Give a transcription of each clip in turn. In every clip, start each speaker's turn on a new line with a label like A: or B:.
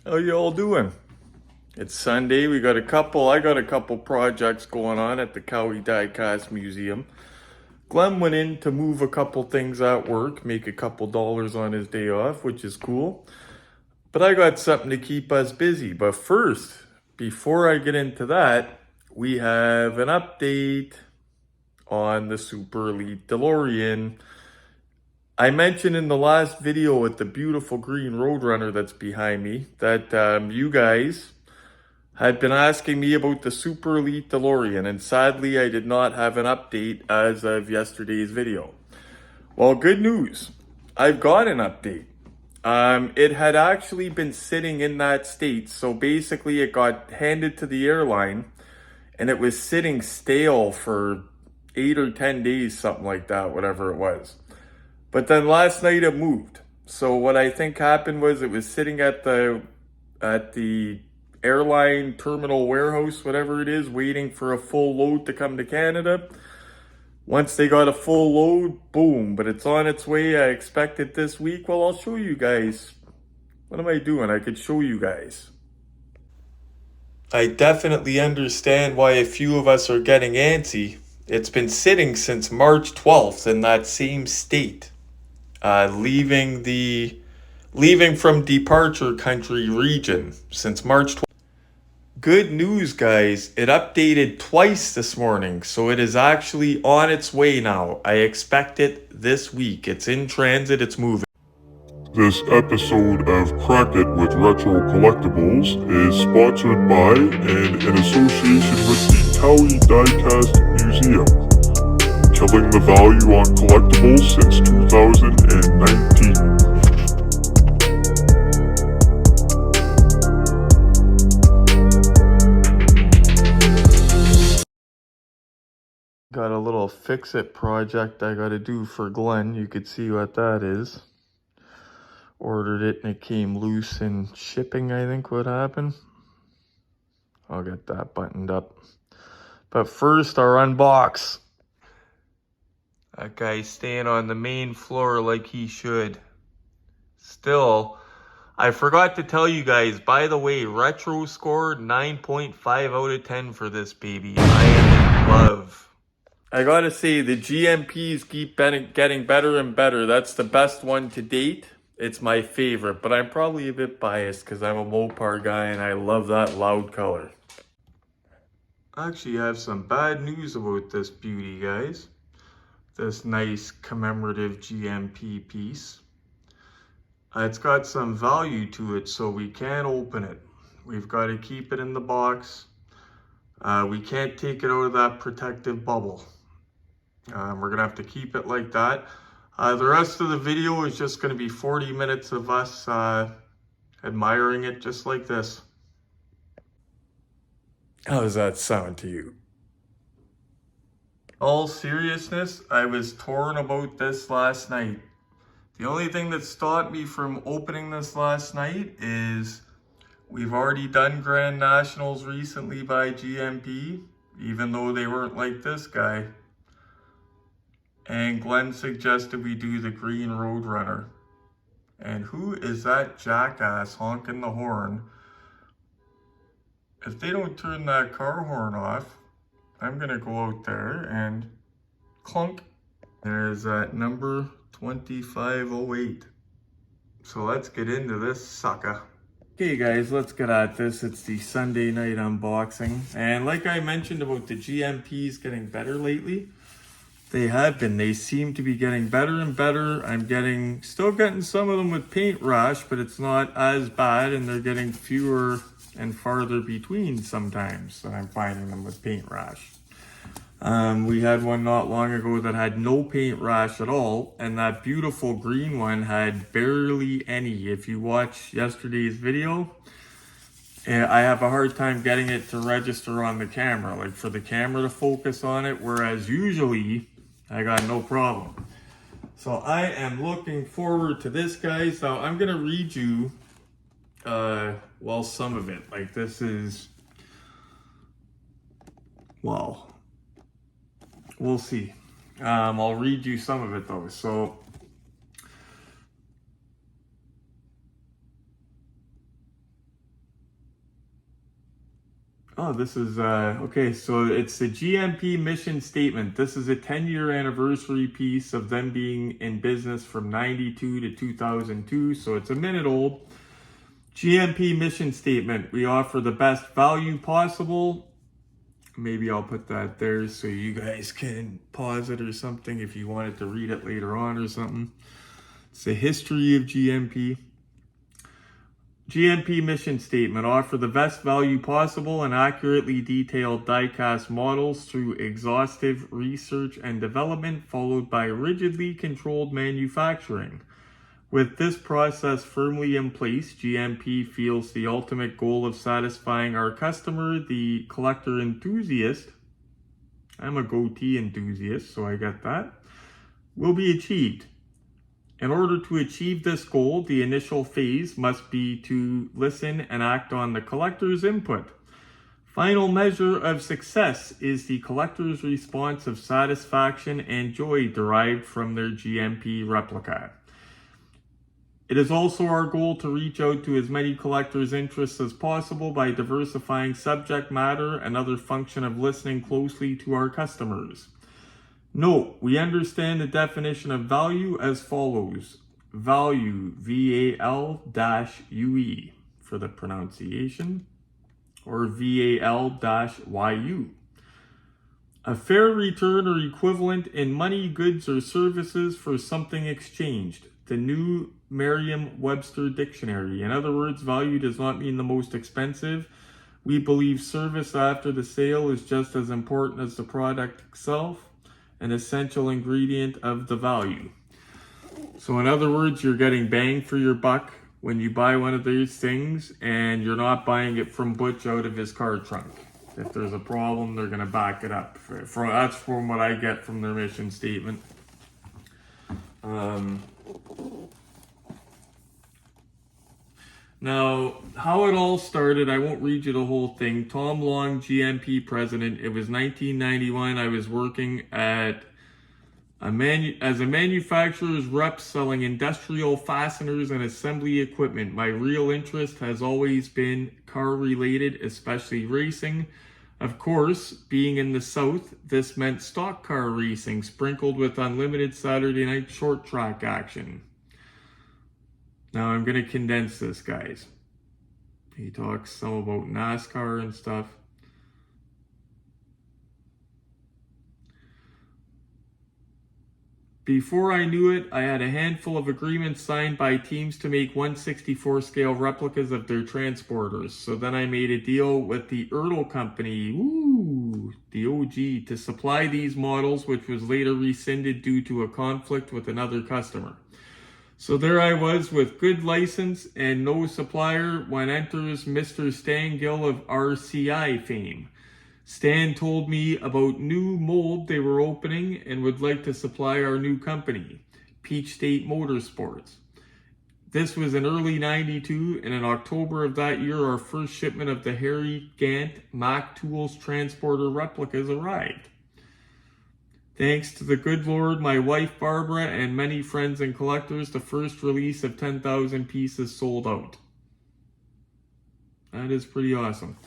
A: How you all doing? It's Sunday. I got a couple projects going on at the Cowie Diecast Museum. Glenn went in to move a couple things at work, make a couple dollars on his day off, which is cool. But I got something to keep us busy. But first, before I get into that, we have an update on the Super Elite DeLorean. I mentioned in the last video with the beautiful green Roadrunner that's behind me that you guys had been asking me about the Super Elite DeLorean, and sadly I did not have an update as of yesterday's video. Well, good news. I've got an update. It had actually been sitting in that state, so basically it got handed to the airline, and it was sitting stale for 8 or 10 days, something like that, whatever it was. But then last night it moved. So what I think happened was it was sitting at the airline terminal warehouse, whatever it is, waiting for a full load to come to Canada. Once they got a full load, boom, but it's on its way. I expect it this week. Well, I'll show you guys. What am I doing? I could show you guys. I definitely understand why a few of us are getting antsy. It's been sitting since March 12th in that same state. Leaving from departure country region since March 12th. Good news, guys. It updated twice this morning, so it is actually on its way now. I expect it this week. It's in transit, it's moving.
B: This episode of KRAK with Retro Collectibles is sponsored by and in association with the Cowie Diecast Museum, killing the value on collectibles since 2019.
A: Got a little fix-it project I gotta do for Glenn. You could see what that is. Ordered it and it came loose in shipping, I think what happened. I'll get that buttoned up. But first, our unbox. That guy's staying on the main floor like he should. Still, I forgot to tell you guys, by the way, Retro scored 9.5 out of 10 for this baby. I am in love. I gotta say, the GMPs keep getting better and better. That's the best one to date. It's my favorite, but I'm probably a bit biased because I'm a Mopar guy and I love that loud color. I actually have some bad news about this beauty, guys. This nice commemorative GMP piece. It's got some value to it, so we can't open it. We've got to keep it in the box. We can't take it out of that protective bubble. We're gonna have to keep it like that. The rest of the video is just gonna be 40 minutes of us admiring it just like this. How does that sound to you? All seriousness, I was torn about this last night. The only thing that stopped me from opening this last night is we've already done Grand Nationals recently by GMP, even though they weren't like this guy. And Glenn suggested we do the green Roadrunner. And who is that jackass honking the horn? If they don't turn that car horn off, I'm gonna go out there and clunk. There's that number 2508. So let's get into this sucker. Okay guys, let's get at this. It's the Sunday night unboxing. And like I mentioned about the GMPs getting better lately, they have been. They seem to be getting better and better. I'm still getting some of them with paint rash, but it's not as bad, and they're getting fewer and farther between sometimes that I'm finding them with paint rash. We had one not long ago that had no paint rash at all, and that beautiful green one had barely any. If you watch yesterday's video, I have a hard time getting it to register on the camera, like for the camera to focus on it, whereas usually I got no problem. So I am looking forward to this, guys. So I'm gonna read you well, some of it. Like this is, well, we'll see. I'll read you some of it though. So, Oh, this is, okay, so it's the GMP mission statement. This is a 10-year anniversary piece of them being in business from 92 to 2002, so it's a minute old. GMP mission statement. We offer the best value possible. Maybe I'll put that there so you guys can pause it or something if you wanted to read it later on or something. It's the history of GMP. GMP mission statement. Offer the best value possible and accurately detailed die-cast models through exhaustive research and development, followed by rigidly controlled manufacturing. With this process firmly in place, GMP feels the ultimate goal of satisfying our customer, the collector enthusiast. I'm a goatee enthusiast, so I get that. Will be achieved. In order to achieve this goal, the initial phase must be to listen and act on the collector's input. Final measure of success is the collector's response of satisfaction and joy derived from their GMP replica. It is also our goal to reach out to as many collectors' interests as possible by diversifying subject matter, another function of listening closely to our customers. Note, we understand the definition of value as follows. Value, VAL-UE for the pronunciation, or VAL-YU. A fair return or equivalent in money, goods, or services for something exchanged. The new Merriam-Webster dictionary. In other words, value does not mean the most expensive. We believe service after the sale is just as important as the product itself, an essential ingredient of the value. So in other words, you're getting bang for your buck when you buy one of these things, and you're not buying it from Butch out of his car trunk. If there's a problem, they're going to back it up. That's from what I get from their mission statement. Now, how it all started, I won't read you the whole thing. Tom Long, GMP president. It was 1991. I was working at as a manufacturer's rep selling industrial fasteners and assembly equipment. My real interest has always been car related, especially racing. Of course, being in the South, this meant stock car racing sprinkled with unlimited Saturday night short track action. Now I'm going to condense this, guys. He talks some about NASCAR and stuff. Before I knew it, I had a handful of agreements signed by teams to make 1/64 scale replicas of their transporters. So then I made a deal with the Ertl company, the OG, to supply these models, which was later rescinded due to a conflict with another customer. So there I was with good license and no supplier when enters Mr. Stan Gill of RCI fame. Stan told me about new mold they were opening and would like to supply our new company, Peach State Motorsports. This was in early 92, and in October of that year, our first shipment of the Harry Gant Mack Tools transporter replicas arrived. Thanks to the good Lord, my wife Barbara, and many friends and collectors, the first release of 10,000 pieces sold out. That is pretty awesome.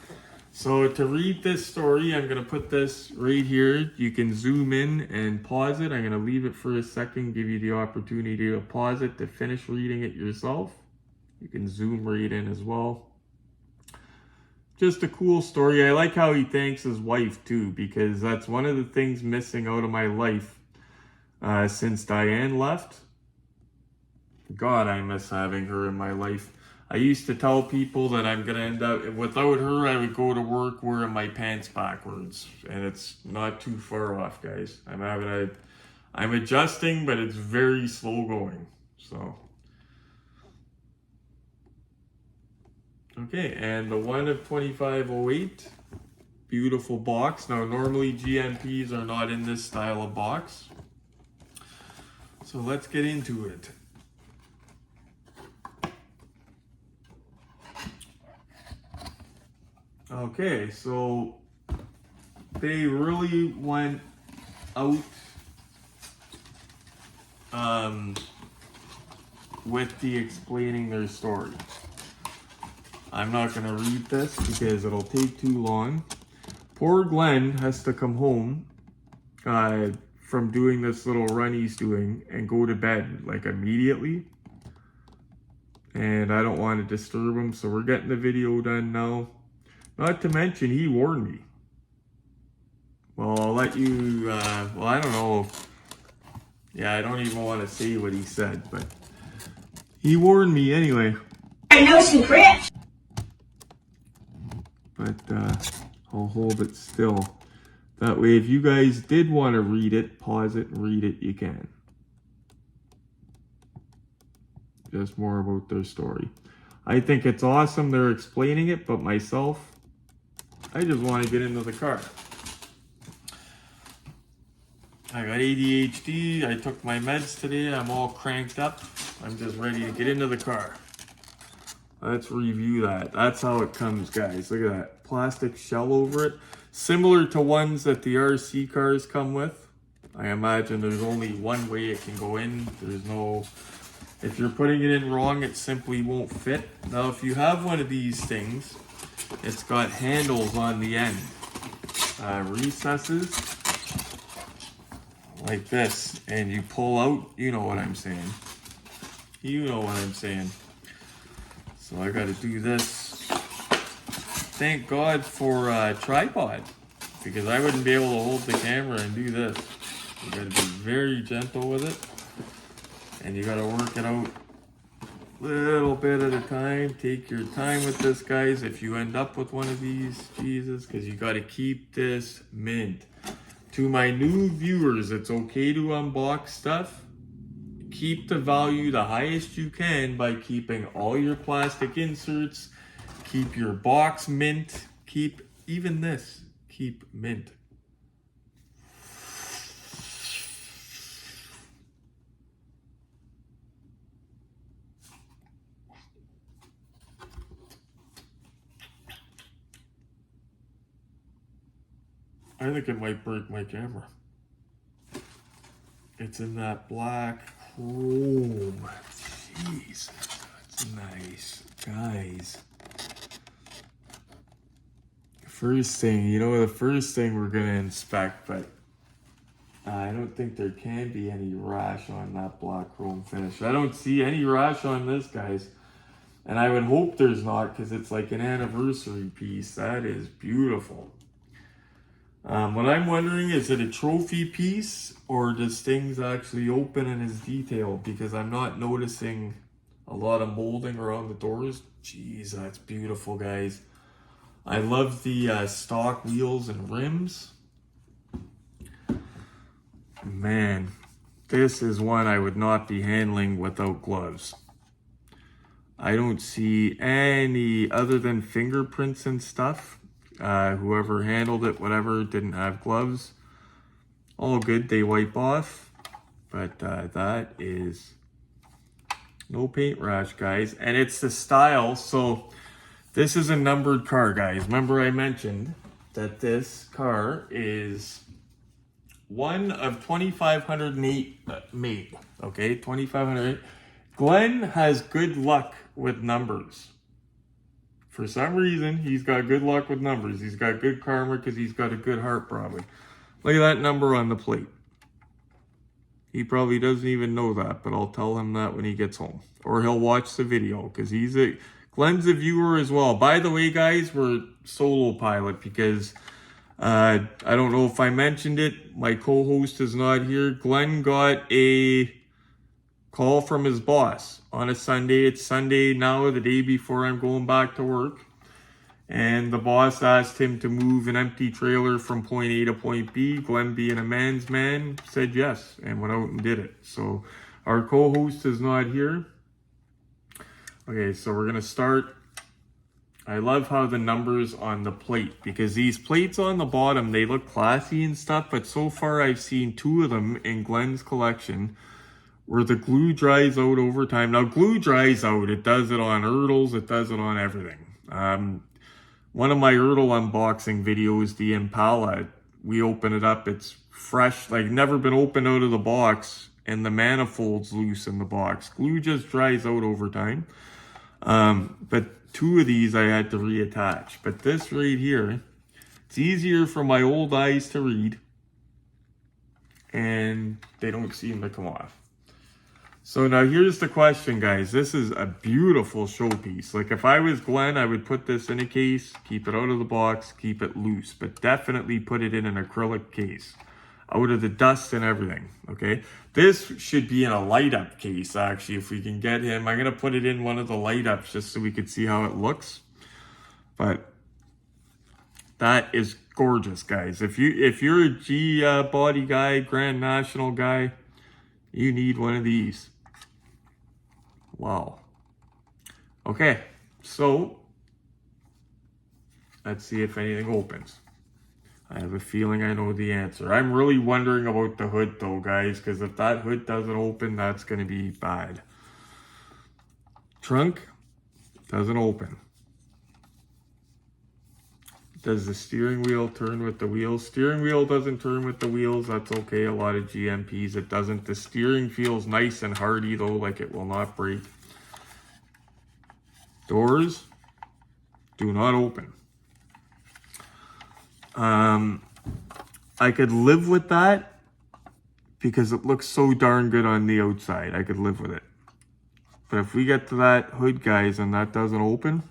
A: So to read this story, I'm going to put this right here. You can zoom in and pause it. I'm going to leave it for a second, give you the opportunity to pause it to finish reading it yourself. You can zoom right in as well. Just a cool story. I like how he thanks his wife too, because that's one of the things missing out of my life since Diane left. God, I miss having her in my life. I used to tell people that I'm going to end up, without her, I would go to work wearing my pants backwards. And it's not too far off, guys. I'm adjusting, but it's very slow going. So. Okay, and the one of 2508, beautiful box. Now, normally GMPs are not in this style of box. So let's get into it. Okay, so they really went out with the explaining their story. I'm not gonna read this because it'll take too long. Poor Glenn has to come home from doing this little run he's doing and go to bed like immediately. And I don't want to disturb him, so we're getting the video done now. Not to mention, he warned me. Well, I'll let you, well, I don't know. Yeah, I don't even want to say what he said, but he warned me anyway.
C: I know some crap.
A: But I'll hold it still. That way, if you guys did want to read it, pause it and read it, you can. Just more about their story. I think it's awesome they're explaining it, but myself, I just want to get into the car. I got ADHD, I took my meds today, I'm all cranked up. I'm just ready to get into the car. Let's review that. That's how it comes, guys. Look at that. Plastic shell over it. Similar to ones that the RC cars come with. I imagine there's only one way it can go in. There's no... If you're putting it in wrong, it simply won't fit. Now, if you have one of these things, it's got handles on the end. Recesses. Like this. And you pull out, you know what I'm saying. You know what I'm saying. So I gotta do this. Thank God for a tripod, because I wouldn't be able to hold the camera and do this. You gotta be very gentle with it, and you gotta work it out a little bit at a time. Take your time with this, guys. If you end up with one of these, Jesus, because you gotta keep this mint. To my new viewers, it's okay to unbox stuff. Keep the value the highest you can by keeping all your plastic inserts. Keep your box mint. Keep even this. Keep mint. I think it might break my camera. It's in that black chrome. Jeez, that's nice. Guys. First thing, the first thing we're going to inspect, but I don't think there can be any rash on that black chrome finish. I don't see any rash on this, guys. And I would hope there's not, because it's like an anniversary piece. That is beautiful. What I'm wondering, is it a trophy piece, or does things actually open and is detailed? Because I'm not noticing a lot of molding around the doors. Jeez, that's beautiful, guys. I love the stock wheels and rims. Man, this is one I would not be handling without gloves. I don't see any other than fingerprints and stuff. Whoever handled it, whatever, didn't have gloves. All good, they wipe off. But that is no paint rash, guys. And it's the style, so this is a numbered car, guys. Remember I mentioned that this car is one of 2,508 made. Okay, 2,508. Glenn has good luck with numbers. For some reason, he's got good luck with numbers. He's got good karma because he's got a good heart, probably. Look at that number on the plate. He probably doesn't even know that, but I'll tell him that when he gets home. Or he'll watch the video, because Glenn's a viewer as well. By the way, guys, we're solo pilot because I don't know if I mentioned it. My co-host is not here. Glenn got a call from his boss on a Sunday. It's Sunday now, the day before I'm going back to work. And the boss asked him to move an empty trailer from point A to point B. Glenn, being a man's man, said yes and went out and did it. So our co-host is not here. Okay, so we're going to start. I love how the numbers on the plate, because these plates on the bottom, they look classy and stuff, but so far I've seen 2 of them in Glenn's collection where the glue dries out over time. Now, glue dries out. It does it on hurdles. It does it on everything. One of my hurdle unboxing videos, the Impala, we open it up. It's fresh, like never been opened out of the box, and the manifold's loose in the box. Glue just dries out over time. But 2 of these I had to reattach. But this right here, it's easier for my old eyes to read. And they don't seem to come off. So now here's the question, guys. This is a beautiful showpiece. Like if I was Glenn, I would put this in a case, keep it out of the box, keep it loose, but definitely put it in an acrylic case, out of the dust and everything, okay? This should be in a light up case, actually, if we can get him. I'm gonna put it in one of the light ups just so we could see how it looks. But that is gorgeous, guys. If you're a G body guy, Grand National guy, you need one of these. Wow. Okay, so let's see if anything opens. I have a feeling I know the answer. I'm really wondering about the hood though, guys, because if that hood doesn't open, that's going to be bad. Trunk doesn't open. Does the steering wheel turn with the wheels? Steering wheel doesn't turn with the wheels. That's okay. A lot of GMPs, it doesn't. The steering feels nice and hardy though, like it will not break. Doors do not open. I could live with that because it looks so darn good on the outside. I could live with it. But if we get to that hood, guys, and that doesn't open,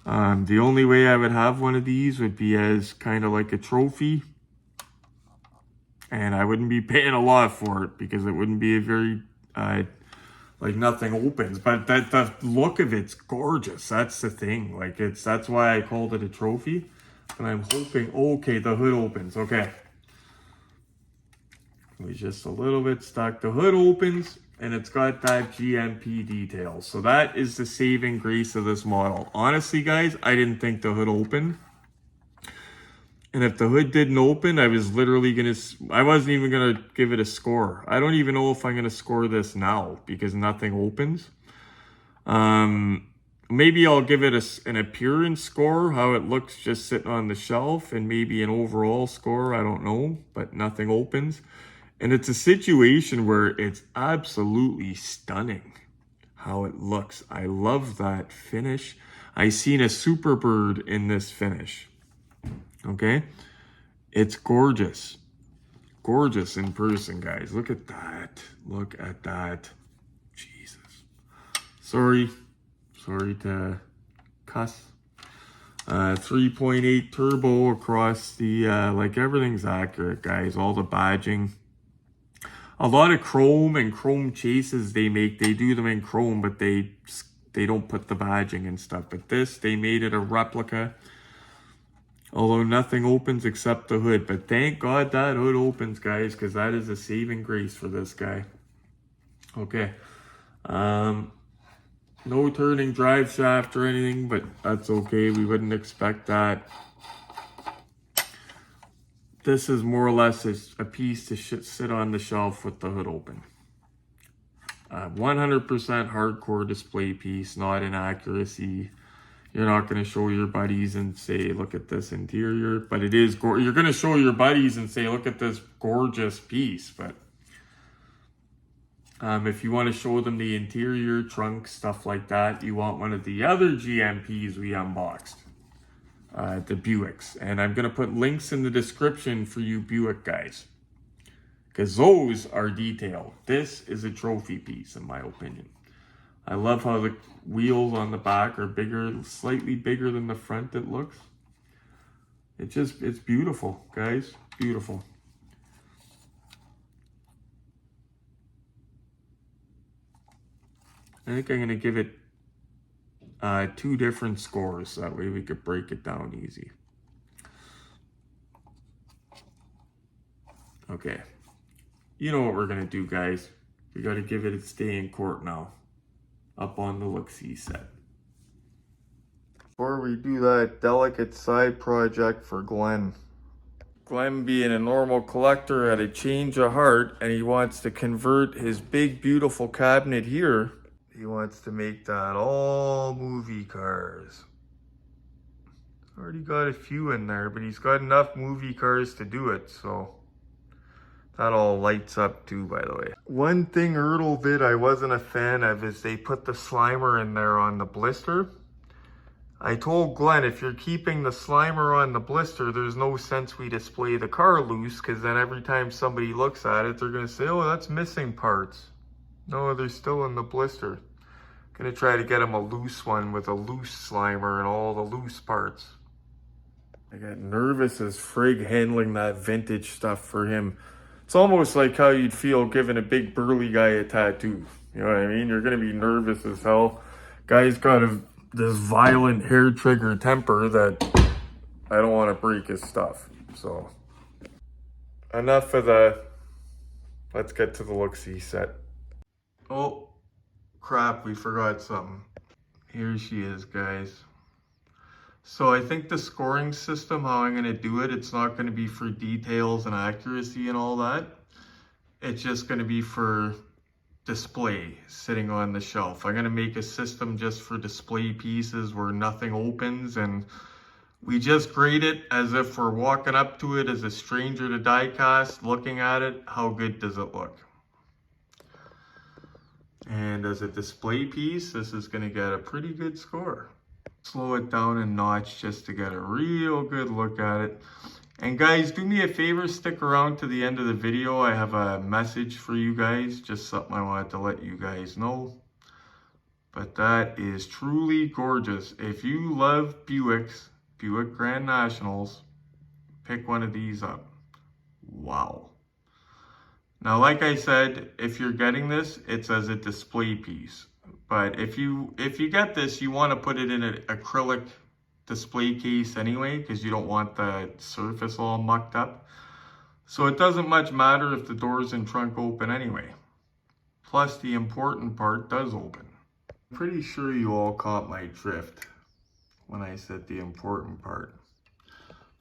A: the only way I would have one of these would be as kind of like a trophy. And I wouldn't be paying a lot for it because it wouldn't be a very, like nothing opens. But the look of it's gorgeous. That's the thing. Like that's why I called it a trophy. And I'm hoping, okay, the hood opens. Okay. It was just a little bit stuck. The hood opens. And it's got that GMP detail. So that is the saving grace of this model. Honestly, guys, I didn't think the hood opened. And if the hood didn't open, I was literally I wasn't even going to give it a score. I don't even know if I'm going to score this now because nothing opens. Maybe I'll give it an appearance score, how it looks just sitting on the shelf, and maybe an overall score. I don't know, but nothing opens. And it's a situation where it's absolutely stunning how it looks. I love that finish. I seen a Superbird in this finish. Okay? It's gorgeous. Gorgeous in person, guys. Look at that. Look at that. Jesus. Sorry to cuss. 3.8 turbo across the, like everything's accurate, guys. All the badging. A lot of chrome and chrome chases they make, they do them in chrome, but they don't put the badging and stuff. But this, they made it a replica. Although nothing opens except the hood. But thank God that hood opens, guys, because that is a saving grace for this guy. Okay. No turning drive shaft or anything, but that's okay. We wouldn't expect that. This is more or less a piece to sit on the shelf with the hood open. 100% hardcore display piece, not inaccuracy. You're not going to show your buddies and say, look at this interior. But it is, you're going to show your buddies and say, look at this gorgeous piece. But if you want to show them the interior, trunk, stuff like that, you want one of the other GMPs we unboxed. The Buicks, and I'm going to put links in the description for you Buick guys, because those are detailed. This is a trophy piece in my opinion. I love how the wheels on the back are bigger, slightly bigger than the front it looks. It's beautiful, guys, beautiful. I think I'm going to give it 2 different scores. That way we could break it down easy. Okay. You know what we're going to do, guys. We got to give it its day in court now. Up on the look-see set. Before we do that delicate side project for Glenn. Glenn, being a normal collector, had a change of heart, and he wants to convert his big, beautiful cabinet here. He wants to make that all movie cars. Already got a few in there, but he's got enough movie cars to do it, so that all lights up too, by the way. One thing Ertl did I wasn't a fan of is they put the Slimer in there on the blister. I told Glenn, if you're keeping the Slimer on the blister, there's no sense we display the car loose, because then every time somebody looks at it, they're going to say, oh, that's missing parts. No, they're still in the blister. Gonna try to get him a loose one with a loose Slimer and all the loose parts. I got nervous as frig handling that vintage stuff for him. It's almost like how you'd feel giving a big burly guy a tattoo. You know what I mean? You're gonna be nervous as hell. Guy's got this violent hair trigger temper that I don't want to break his stuff. So enough of the, let's get to the look-see set. Oh crap, we forgot something. Here she is, guys. So I think the scoring system, how I'm going to do it, it's not going to be for details and accuracy and all that. It's just going to be for display, sitting on the shelf. I'm going to make a system just for display pieces where nothing opens, and we just grade it as if we're walking up to it as a stranger to diecast, looking at it. How good does it look? And as a display piece, this is going to get a pretty good score. Slow it down a notch just to get a real good look at it. And guys, do me a favor, stick around to the end of the video. I have a message for you guys, just something I wanted to let you guys know. But that is truly gorgeous. If you love Buicks, Buick Grand Nationals, pick one of these up. Wow. Now, like I said, if you're getting this, it's as a display piece. But if you get this, you want to put it in an acrylic display case anyway, because you don't want the surface all mucked up. So it doesn't much matter if the doors and trunk open anyway. Plus, the important part does open. I'm pretty sure you all caught my drift when I said the important part.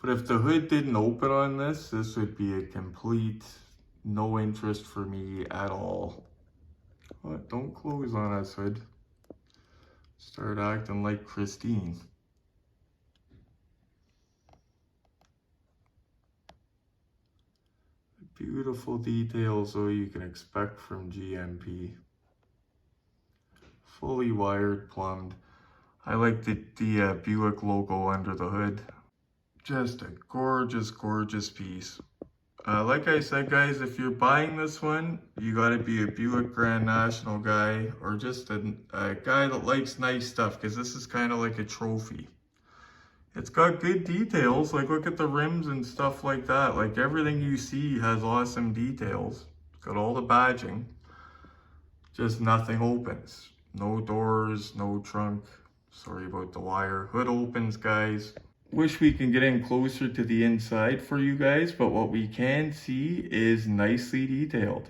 A: But if the hood didn't open on this, this would be a complete no interest for me at all. What? Don't close on us, hood. Start acting like Christine. Beautiful details though you can expect from GMP. Fully wired, plumbed. I like the Buick logo under the hood. Just a gorgeous, gorgeous piece. Like I said, guys, if you're buying this one, you got to be a Buick Grand National guy, or just a guy that likes nice stuff, because this is kind of like a trophy. It's got good details, like look at the rims and stuff like that. Like everything you see has awesome details. It's got all the badging. Just nothing opens. No doors, no trunk. Sorry about the wire. Hood opens, guys. Wish we can get in closer to the inside for you guys, but what we can see is nicely detailed.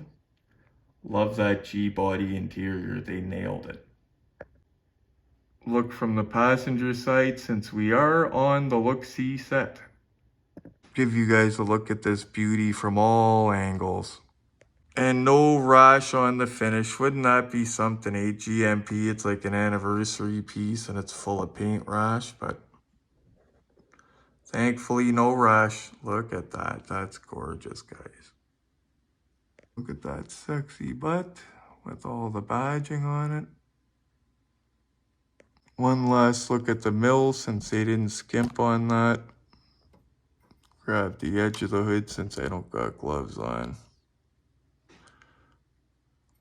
A: Love that G-body interior, they nailed it. Look from the passenger side, since we are on the look-see set. Give you guys a look at this beauty from all angles. And no rash on the finish. Wouldn't that be something, eh? GMP, it's like an anniversary piece and it's full of paint rash, but thankfully, no rash. Look at that. That's gorgeous, guys. Look at that sexy butt with all the badging on it. One last look at the mill since they didn't skimp on that. Grab the edge of the hood since I don't got gloves on.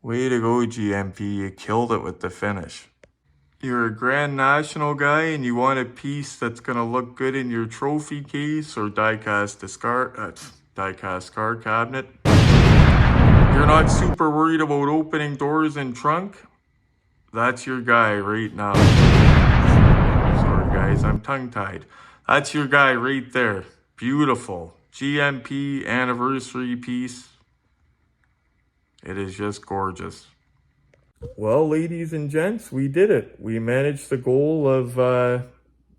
A: Way to go, GMP. You killed it with the finish. You're a Grand National guy and you want a piece that's going to look good in your trophy case or diecast car cabinet. You're not super worried about opening doors and trunk. That's your guy right now. Sorry guys, I'm tongue-tied. That's your guy right there. Beautiful. GMP anniversary piece. It is just gorgeous. Well, ladies and gents, we did it. We managed the goal of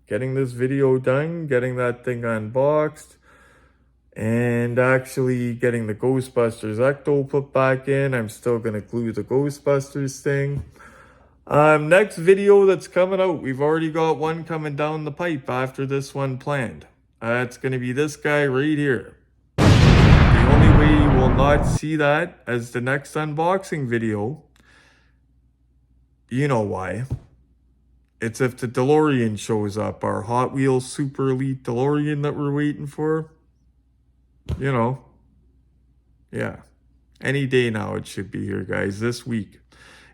A: getting this video done, getting that thing unboxed, and actually getting the Ghostbusters Ecto put back in. I'm still going to glue the Ghostbusters thing. Next video that's coming out, we've already got one coming down the pipe after this one planned. It's going to be this guy right here. The only way you will not see that as the next unboxing video, you know why, It's if the DeLorean shows up, our Hot Wheels Super Elite DeLorean that we're waiting for. You know, yeah. Any day now it should be here, guys, this week.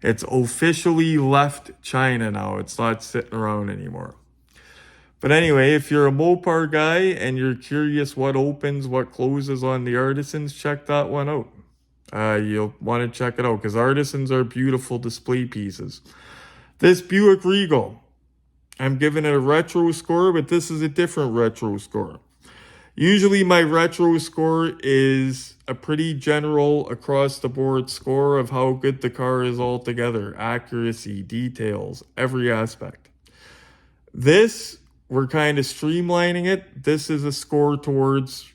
A: It's officially left China now. It's not sitting around anymore. But anyway, if you're a Mopar guy and you're curious what opens, what closes on the Artisans, check that one out. You'll want to check it out because Artisans are beautiful display pieces. This Buick Regal, I'm giving it a retro score, but this is a different retro score. Usually my retro score is a pretty general across the board score of how good the car is altogether. Accuracy, details, every aspect. This, we're kind of streamlining it. This is a score towards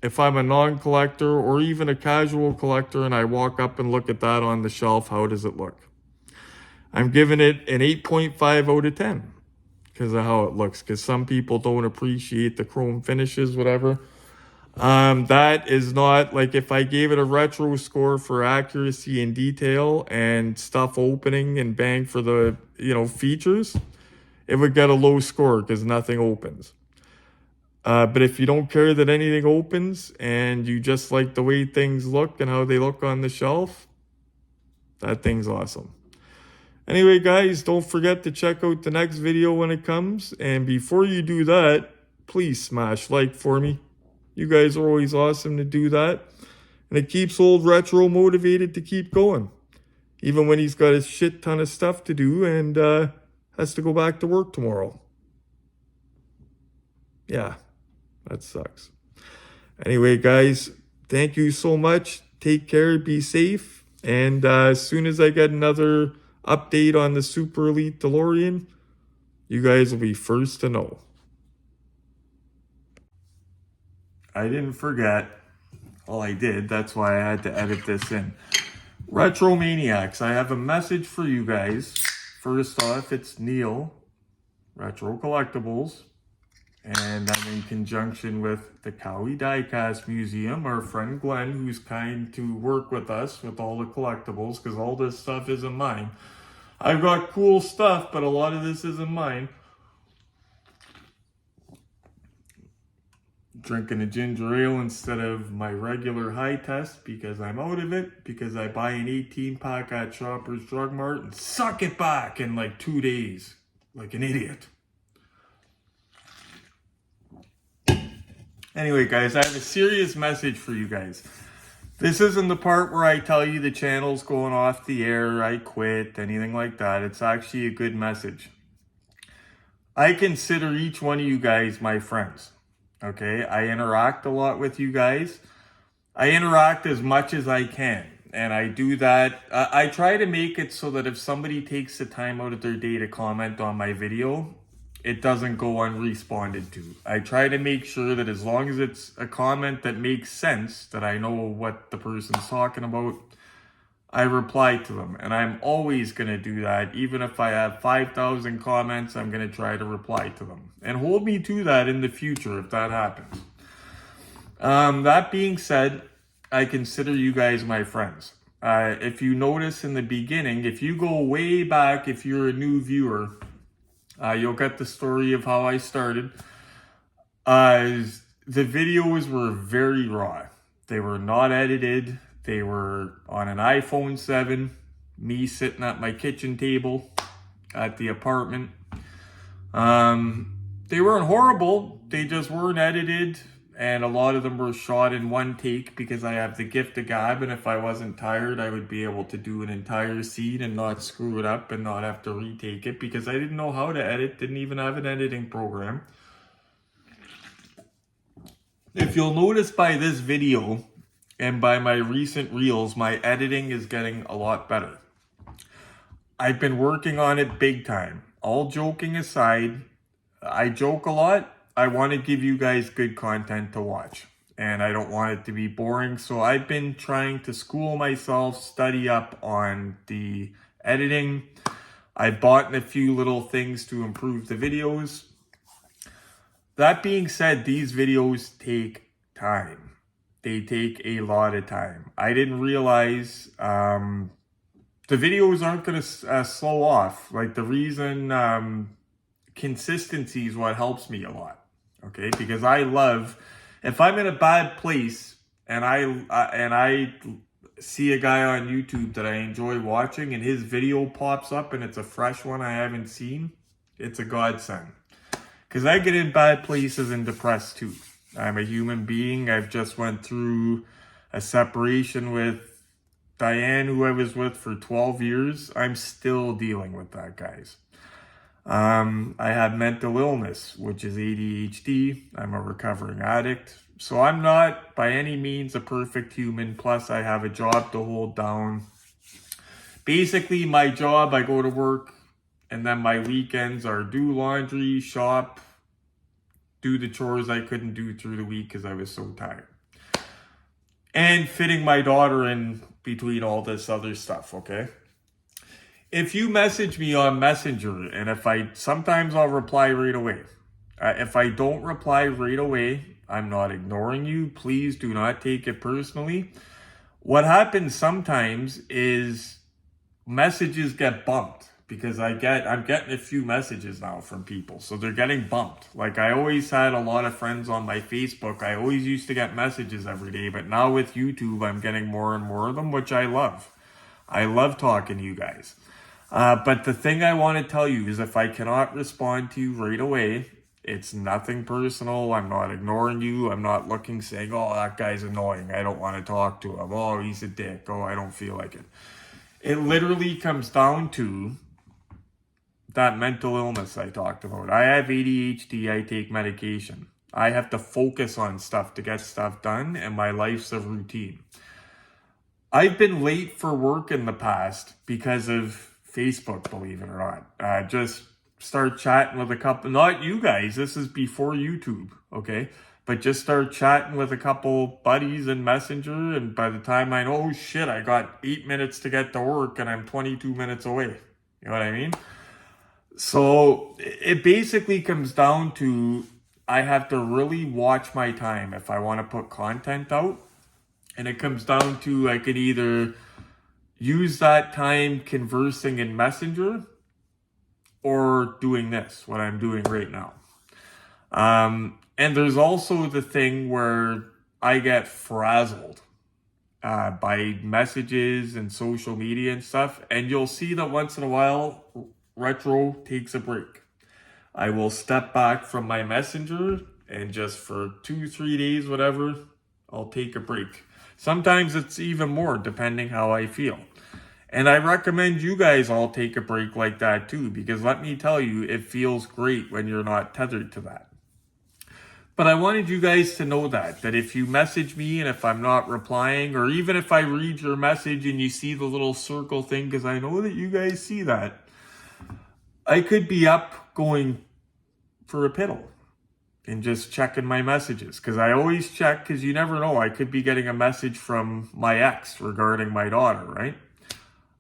A: if I'm a non-collector or even a casual collector and I walk up and look at that on the shelf, how does it look? I'm giving it an 8.5 out of 10 because of how it looks, because some people don't appreciate the chrome finishes, whatever. That is not, like, if I gave it a retro score for accuracy and detail and stuff opening and bang for the, features, it would get a low score because nothing opens. But if you don't care that anything opens and you just like the way things look and how they look on the shelf, that thing's awesome. Anyway, guys, don't forget to check out the next video when it comes. And before you do that, please smash like for me. You guys are always awesome to do that. And it keeps old Retro motivated to keep going. Even when he's got a shit ton of stuff to do and has to go back to work tomorrow. Yeah, that sucks. Anyway, guys, thank you so much. Take care, be safe. And as soon as I get another update on the Super Elite DeLorean, you guys will be first to know. I didn't forget. Well, I did. That's why I had to edit this in. Retro Maniacs, I have a message for you guys. First off, it's Neil, Retro Collectibles, and I'm in conjunction with the Cowie Diecast Museum, our friend Glenn, who's kind to work with us with all the collectibles, because all this stuff isn't mine. I've got cool stuff, but a lot of this isn't mine. Drinking a ginger ale instead of my regular high test because I'm out of it, because I buy an 18-pack at Shoppers Drug Mart and suck it back in like 2 days, like an idiot. Anyway, guys, I have a serious message for you guys. This isn't the part where I tell you the channel's going off the air, I quit, anything like that. It's actually a good message. I consider each one of you guys my friends. Okay, I interact a lot with you guys. I interact as much as I can. And I do that. I try to make it so that if somebody takes the time out of their day to comment on my video, it doesn't go unresponded to. I try to make sure that as long as it's a comment that makes sense, that I know what the person's talking about, I reply to them. And I'm always going to do that. Even if I have 5,000 comments, I'm going to try to reply to them. And hold me to that in the future if that happens. That being said, I consider you guys my friends. If you notice in the beginning, if you go way back, if you're a new viewer, you'll get the story of how I started. The videos were very raw. They were not edited. They were on an iPhone 7, me sitting at my kitchen table at the apartment. They weren't horrible. They just weren't edited. And a lot of them were shot in one take because I have the gift of gab. And if I wasn't tired, I would be able to do an entire scene and not screw it up and not have to retake it because I didn't know how to edit. Didn't even have an editing program. If you'll notice by this video and by my recent reels, my editing is getting a lot better. I've been working on it big time. All joking aside, I joke a lot. I want to give you guys good content to watch. And I don't want it to be boring. So I've been trying to school myself, study up on the editing. I've bought a few little things to improve the videos. That being said, these videos take time. They take a lot of time. I didn't realize the the videos aren't going to slow off. Like, the reason consistency is what helps me a lot. Okay, because I love, if I'm in a bad place and I see a guy on YouTube that I enjoy watching and his video pops up and it's a fresh one I haven't seen, it's a godsend. Because I get in bad places and depressed too. I'm a human being. I've just went through a separation with Diane, who I was with for 12 years. I'm still dealing with that, guys. I have mental illness, which is ADHD. I'm a recovering addict. So I'm not by any means a perfect human. Plus, I have a job to hold down. Basically, my job, I go to work, and then my weekends are do laundry, shop, do the chores I couldn't do through the week because I was so tired. And fitting my daughter in between all this other stuff, okay? If you message me on Messenger, and sometimes I'll reply right away. If I don't reply right away, I'm not ignoring you. Please do not take it personally. What happens sometimes is messages get bumped because I'm getting a few messages now from people. So they're getting bumped. Like, I always had a lot of friends on my Facebook. I always used to get messages every day, but now with YouTube, I'm getting more and more of them, which I love. I love talking to you guys. But the thing I want to tell you is if I cannot respond to you right away, it's nothing personal. I'm not ignoring you. I'm not looking saying, oh, that guy's annoying, I don't want to talk to him. Oh, he's a dick. Oh, I don't feel like it. It literally comes down to that mental illness I talked about. I have ADHD. I take medication. I have to focus on stuff to get stuff done, and my life's a routine. I've been late for work in the past because of Facebook, believe it or not. Just start chatting with a couple, not you guys, this is before YouTube, okay? But just start chatting with a couple buddies in Messenger, and by the time I know, oh shit, I got 8 minutes to get to work and I'm 22 minutes away. You know what I mean? So it basically comes down to, I have to really watch my time if I want to put content out. And it comes down to, I could either use that time conversing in Messenger or doing this, what I'm doing right now. And there's also the thing where I get frazzled by messages and social media and stuff. And you'll see that once in a while, Retro takes a break. I will step back from my Messenger and just for 2-3 days, whatever, I'll take a break. Sometimes it's even more, depending how I feel. And I recommend you guys all take a break like that too, because let me tell you, it feels great when you're not tethered to that. But I wanted you guys to know that if you message me and if I'm not replying, or even if I read your message and you see the little circle thing, because I know that you guys see that, I could be up going for a piddle and just checking my messages, because I always check, because you never know, I could be getting a message from my ex regarding my daughter, right?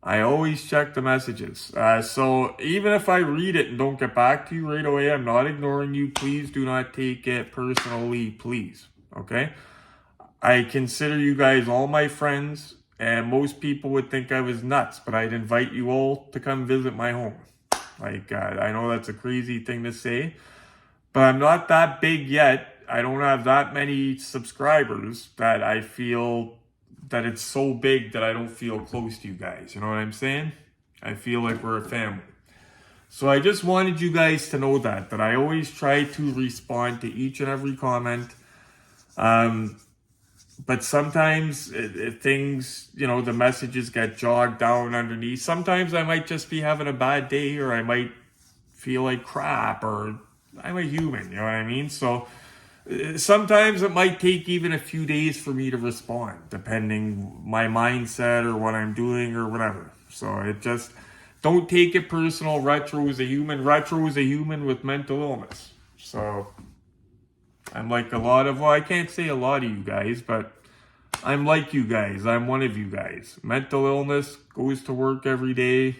A: I always check the messages. So even if I read it and don't get back to you right away, I'm not ignoring you. Please do not take it personally, please. Okay? I consider you guys all my friends, and most people would think I was nuts, but I'd invite you all to come visit my home. Like, I know that's a crazy thing to say, but I'm not that big yet. I don't have that many subscribers that I feel that it's so big that I don't feel close to you guys. You know what I'm saying? I feel like we're a family. So I just wanted you guys to know that I always try to respond to each and every comment. But sometimes things, the messages get jogged down underneath. Sometimes I might just be having a bad day, or I might feel like crap, or I'm a human, you know what I mean? So sometimes it might take even a few days for me to respond, depending my mindset or what I'm doing or whatever. So don't take it personal. Retro is a human. Retro is a human with mental illness. So I'm like I can't say a lot of you guys, but I'm like you guys. I'm one of you guys. Mental illness, goes to work every day,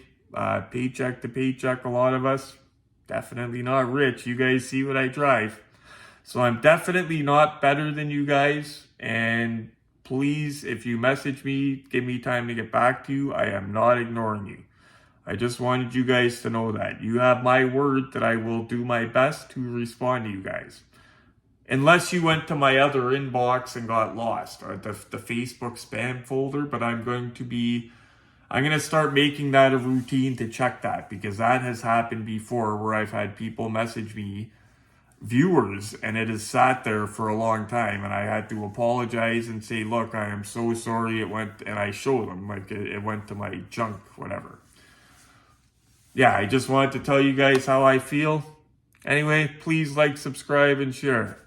A: paycheck to paycheck, a lot of us. Definitely not rich. You guys see what I drive. So I'm definitely not better than you guys. And please, if you message me, give me time to get back to you. I am not ignoring you. I just wanted you guys to know that. You have my word that I will do my best to respond to you guys. Unless you went to my other inbox and got lost, or the Facebook spam folder, but I'm going to start making that a routine to check that, because that has happened before where I've had people message me, viewers, and it has sat there for a long time, and I had to apologize and say, look, I am so sorry it went, and I show them, like, it went to my junk, whatever. Yeah, I just wanted to tell you guys how I feel. Anyway, please like, subscribe, and share.